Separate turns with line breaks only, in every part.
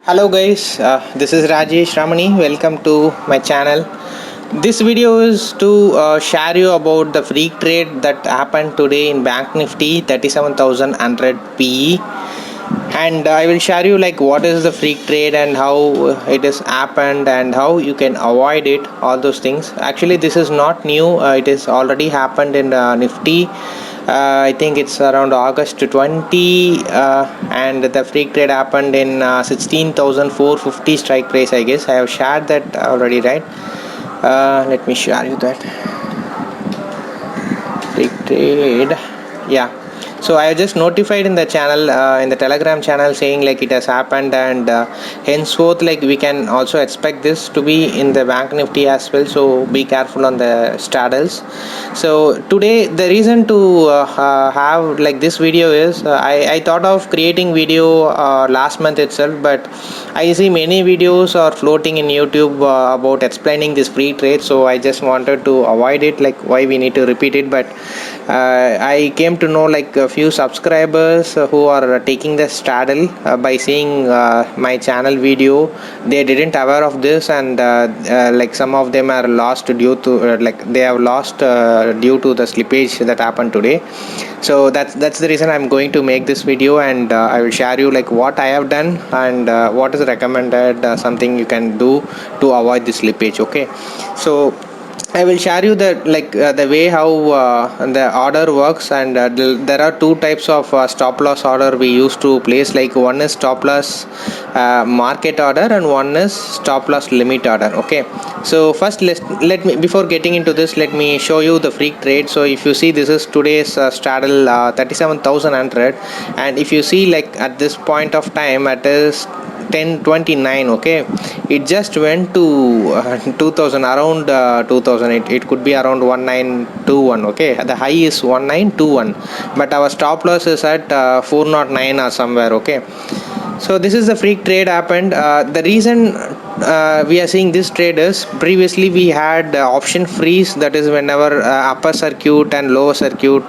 Hello guys, this is Rajesh Ramani. Welcome to my channel. This video is to share you about the freak trade that happened today in Bank Nifty 37,100 PE, and I will share you like what is the freak trade and how it has happened and how you can avoid it. All those things. Actually, this is not new. It has already happened in Nifty. I think it's around August 20, and the freak trade happened in 16,450 strike price. I guess I have shared that already, right? Let me share you that freak trade. Yeah, so I have just notified in the channel, in the Telegram channel, saying like it has happened, and henceforth like we can also expect this to be in the Bank Nifty as well. So be careful on the straddles. So today the reason to have like this video is I thought of creating video last month itself, but I see many videos are floating in YouTube about explaining this free trade. So I just wanted to avoid it, like why we need to repeat it. But I came to know like a few subscribers who are taking the straddle by seeing my channel video. They didn't aware of this, and like some of them are lost due to like they have lost due to the slippage that happened today. So that's the reason I'm going to make this video, and I will share you like what I have done and what is recommended, something you can do to avoid the slippage. Okay, so I will share you the way how the order works, and there are two types of stop loss order we used to place. Like one is stop loss market order, and one is stop loss limit order. Okay, so first let me, before getting into this, let me show you the freak trade. So if you see, this is today's straddle 37,100, and if you see like at this point of time it is 10:29. Okay, it just went to 2000, around 2000. It could be around 1921. Okay, the high is 1921, but our stop loss is at 409 or somewhere. Okay, so this is the freak trade happened. The reason we are seeing this trade is previously we had option freeze, that is whenever upper circuit and lower circuit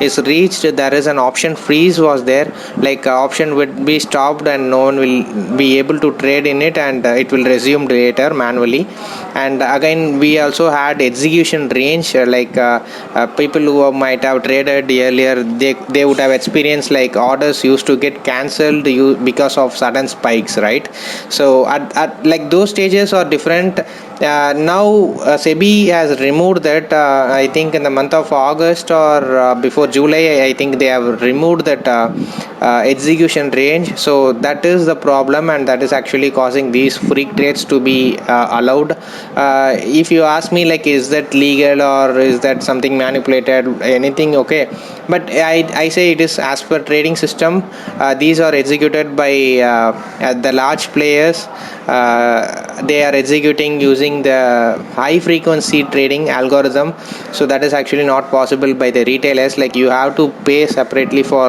is reached, there is an option freeze was there, like option would be stopped and no one will be able to trade in it, and it will resume later manually. And again we also had execution range, people who might have traded earlier, they would have experienced like orders used to get cancelled because of sudden spikes, right? So at like those stages are different. Now SEBI has removed that, I think in the month of August or before July, I think they have removed that execution range. So that is the problem, and that is actually causing these freak trades to be allowed. If you ask me like is that legal or is that something manipulated, anything, okay, but I say it is as per trading system. These are executed by the large players. They are executing using the high frequency trading algorithm, so that is actually not possible by the retailers. Like you have to pay separately for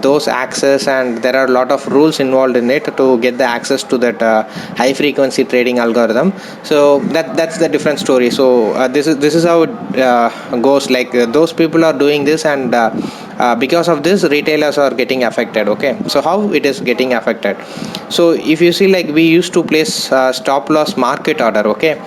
those access, and there are a lot of rules involved in it to get the access to that high frequency trading algorithm. So that's the different story. So this is how it goes. Like those people are doing this, and because of this retailers are getting affected. Okay, so how it is getting affected? So if you see, like we used to place stop loss market order. Okay,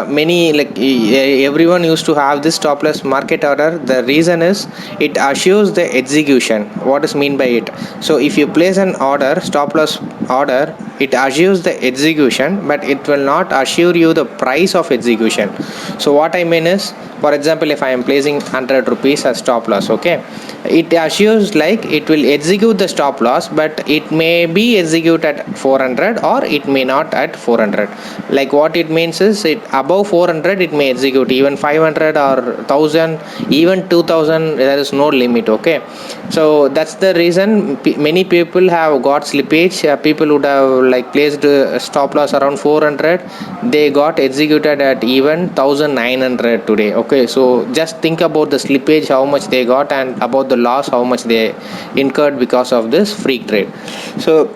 many like everyone used to have this stop loss market order. The reason is it assures the execution. What is mean by it? So if you place an order, stop loss order, it assures the execution, but it will not assure you the price of execution. So what I mean is, for example, if I am placing 100 rupees as stop loss, okay, it assures like it will execute the stop loss, but it may be execute at 400 or it may not at 400. Like what it means is, it above 400 it may execute, even 500 or 1000, even 2000, there is no limit. Okay, so that's the reason many people have got slippage. People would have like placed stop loss around 400, they got executed at even 1900 today. Okay, so just think about the slippage, how much they got, and about the loss, how much they incurred because of this freak trade. So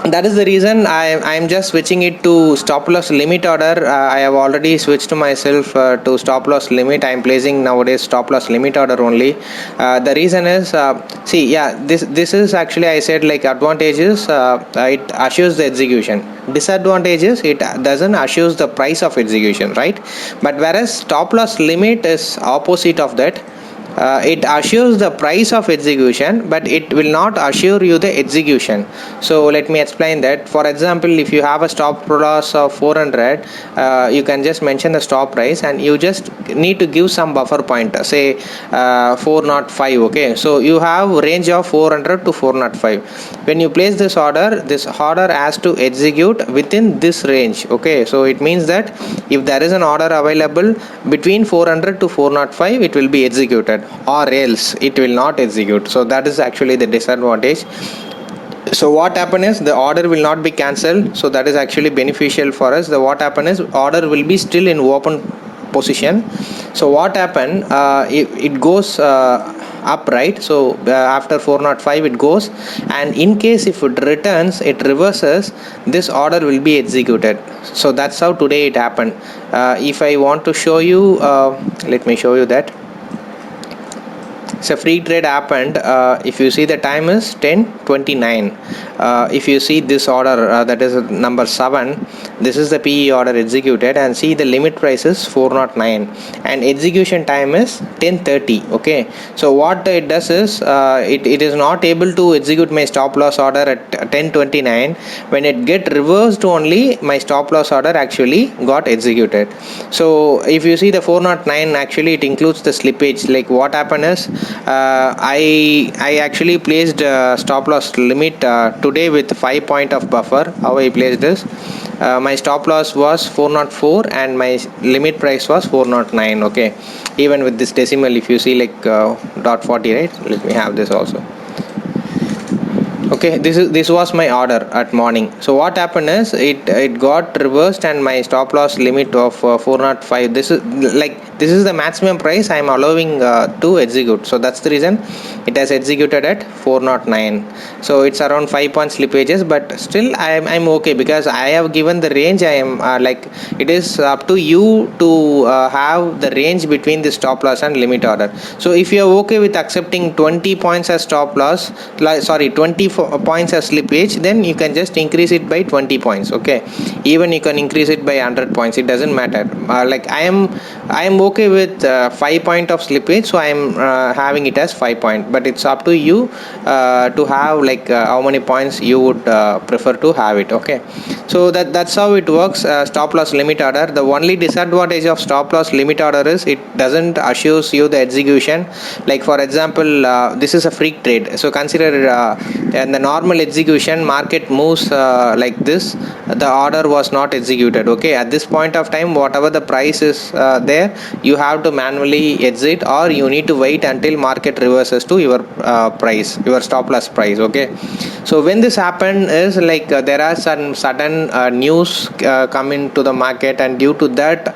That is the reason I'm just switching it to stop loss limit order. I have already switched myself to stop loss limit. I'm placing nowadays stop loss limit order only. The reason is, see, yeah, this is actually, I said, like, advantages, it assures the execution. Disadvantages, it doesn't assures the price of execution, right? But whereas stop loss limit is opposite of that. It assures the price of execution, but it will not assure you the execution. So let me explain that. For example, if you have a stop loss of 400, you can just mention the stop price and you just need to give some buffer point, say 405. Okay, so you have range of 400 to 405. When you place this order has to execute within this range. Okay, so it means that if there is an order available between 400 to 405, it will be executed, or else it will not execute. So that is actually the disadvantage. So what happen is the order will not be cancelled, so that is actually beneficial for us. The what happen is order will be still in open position. So what happen, it goes up, right? So after 405 it goes, and in case if it returns, it reverses, this order will be executed. So that's how today it happened. If I want to show you, let me show you that. So free trade happened. If you see, the time is 10:29. If you see this order, that is number 7, this is the PE order executed, and see the limit price is 409 and execution time is 10:30. Okay, so what it does is, it is not able to execute my stop loss order at 10:29. When it get reversed only, my stop loss order actually got executed. So if you see the 409, actually it includes the slippage. Like, what happened is, I actually placed stop loss limit today with 5 point of buffer. How I placed this, my stop loss was 404 and my limit price was 409. Okay, even with this decimal, if you see, like, dot 40, right? Let me have this also. Okay, this was my order at morning. So what happened is, it got reversed and my stop loss limit of 405, this is the maximum price I am allowing to execute. So that's the reason it has executed at 409. So it's around 5 point slippages, but still I'm okay, because I have given the range. I am like, it is up to you to have the range between the stop loss and limit order. So if you are okay with accepting 20 points as stop loss, 20 points as slippage, then you can just increase it by 20 points. Okay, even you can increase it by 100 points, it doesn't matter. Like, I am okay with 5 point of slippage, so I am having it as 5 point, but it's up to you to have, like, how many points you would prefer to have it. Okay, so that's how it works. Stop loss limit order, the only disadvantage of stop loss limit order is it doesn't assures you the execution. Like, for example, this is a freak trade, so consider in the normal execution, market moves like this, the order was not executed. Okay, at this point of time, whatever the price is there, you have to manually exit, or you need to wait until market reverses to your price, your stop loss price. Okay, so when this happened is, like, there are some sudden news come into the market, and due to that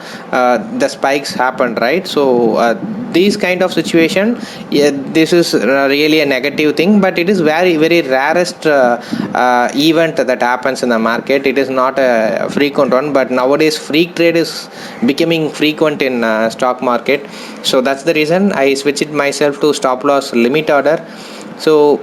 the spikes happened, right? So these kind of situation, yeah, this is really a negative thing, but it is very, very rarest event that happens in the market. It is not a frequent one, but nowadays freak trade is becoming frequent in stock market. So that's the reason I switched myself to stop loss limit order. So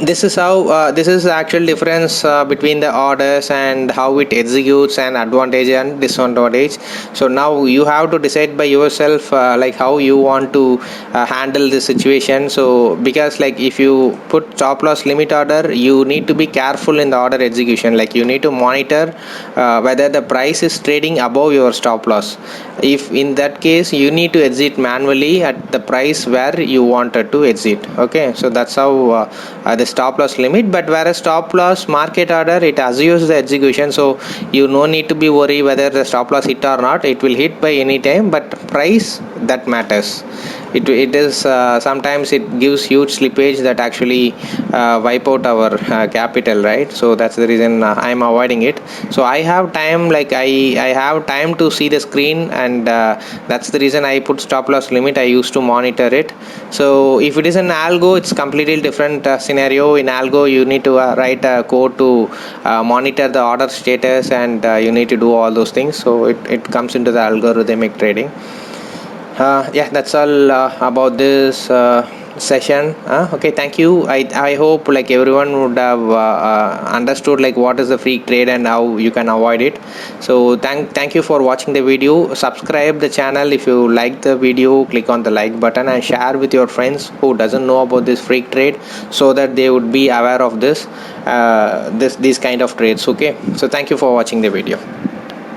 this is how this is the actual difference between the orders and how it executes, and advantage and disadvantage. So now you have to decide by yourself, like, how you want to handle this situation. So because, like, if you put stop loss limit order, you need to be careful in the order execution. Like, you need to monitor whether the price is trading above your stop loss. If in that case, you need to exit manually at the price where you wanted to exit. Okay, so that's how the stop loss limit. But whereas stop loss market order, it assures the execution, so you no need to be worried whether the stop loss hit or not. It will hit by any time, but price, that matters. it is sometimes it gives huge slippage that actually wipe out our capital, right? So that's the reason I'm avoiding it. So I have time, like I have time to see the screen, and that's the reason I put stop loss limit. I used to monitor it. So if it is an algo, it's completely different scenario. In algo, you need to write a code to monitor the order status, and you need to do all those things. So it comes into the algorithmic trading. Yeah, that's all about this session. Okay, thank you. I hope like everyone would have understood like what is the freak trade and how you can avoid it. So thank you for watching the video. Subscribe the channel if you like the video. Click on the like button and share with your friends who doesn't know about this freak trade, so that they would be aware of these kind of trades. Okay, so thank you for watching the video.